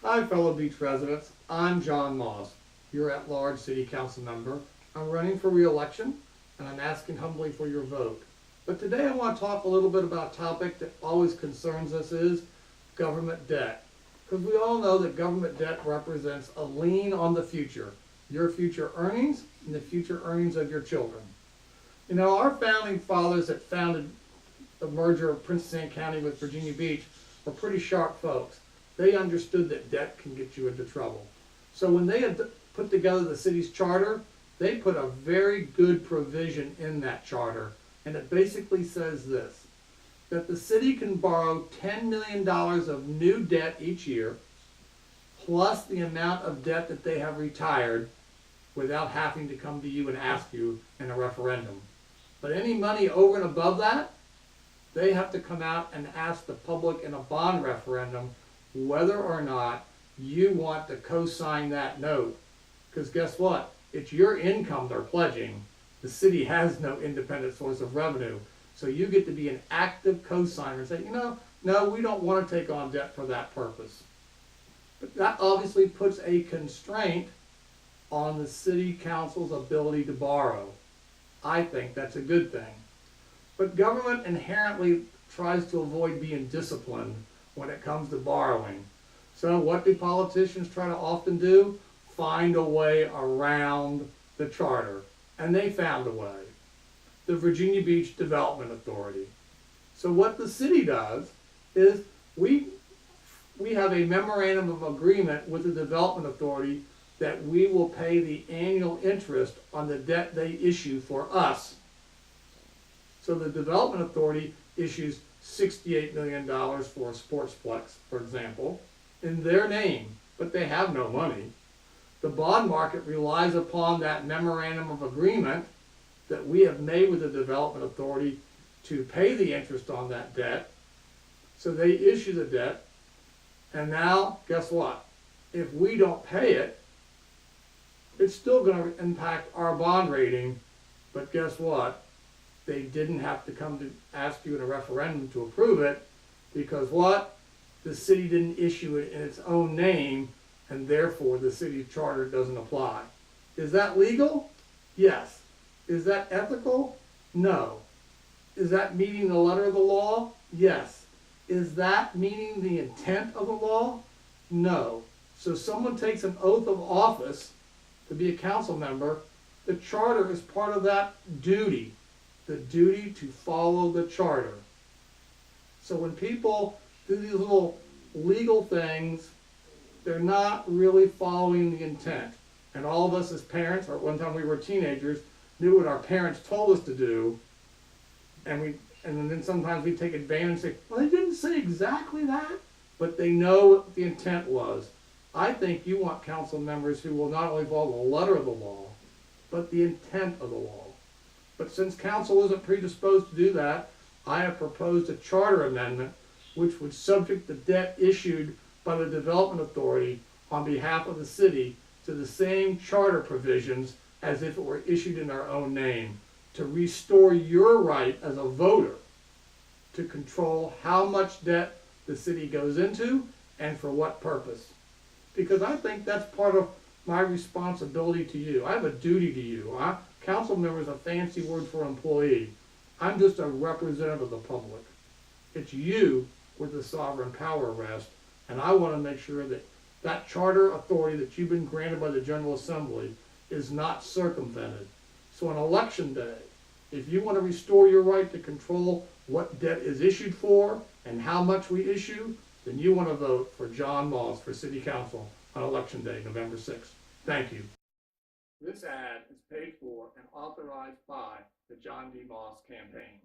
Hi, fellow beach residents. I'm John Moss, your at-large city council member. I'm running for re-election, and I'm asking humbly for your vote. But today I want to talk a little bit about a topic that always concerns us is government debt. Because we all know that government debt represents a lien on the future, your future earnings and the future earnings of your children. You know, our founding fathers that founded the merger of Princess Anne County with Virginia Beach were pretty sharp folks. They understood that debt can get you into trouble. So when they had put together the city's charter, they put a very good provision in that charter. And it basically says this, that the city can borrow $10 million of new debt each year, plus the amount of debt that they have retired without having to come to you and ask you in a referendum. But any money over and above that, they have to come out and ask the public in a bond referendum whether or not you want to co-sign that note. Because guess what? It's your income they're pledging. The city has no independent source of revenue. So you get to be an active co-signer and say, you know, no, we don't want to take on debt for that purpose. But that obviously puts a constraint on the city council's ability to borrow. I think that's a good thing. But government inherently tries to avoid being disciplined when it comes to borrowing. So what do politicians try to often do? Find a way around the charter. And they found a way. The Virginia Beach Development Authority. So what the city does is we have a memorandum of agreement with the Development Authority that we will pay the annual interest on the debt they issue for us. So the Development Authority issues $68 million for a sportsplex, for example, in their name, but they have no money. The bond market relies upon that memorandum of agreement that we have made with the Development Authority to pay the interest on that debt. So they issue the debt, and now, guess what? If we don't pay it, it's still going to impact our bond rating, but guess what? They didn't have to come to ask you in a referendum to approve it because what? The city didn't issue it in its own name, and therefore the city charter doesn't apply. Is that legal? Yes. Is that ethical? No. Is that meeting the letter of the law? Yes. Is that meeting the intent of the law? No. So someone takes an oath of office to be a council member, the charter is part of that duty. The duty to follow the charter. So when people do these little legal things, they're not really following the intent. And all of us as parents, or one time we were teenagers, knew what our parents told us to do, and then sometimes we take advantage and say, well, they didn't say exactly that, but they know what the intent was. I think you want council members who will not only follow the letter of the law, but the intent of the law. But since council isn't predisposed to do that, I have proposed a charter amendment which would subject the debt issued by the Development Authority on behalf of the city to the same charter provisions as if it were issued in our own name, to restore your right as a voter to control how much debt the city goes into and for what purpose. Because I think that's part of my responsibility to you. I have a duty to you. Council member is a fancy word for employee. I'm just a representative of the public. It's you where the sovereign power rests, and I want to make sure that that charter authority that you've been granted by the General Assembly is not circumvented. So on election day, if you want to restore your right to control what debt is issued for and how much we issue, then you want to vote for John Moss for City Council on Election Day, November 6th. Thank you. This ad is paid for and authorized by the John D. Moss campaign.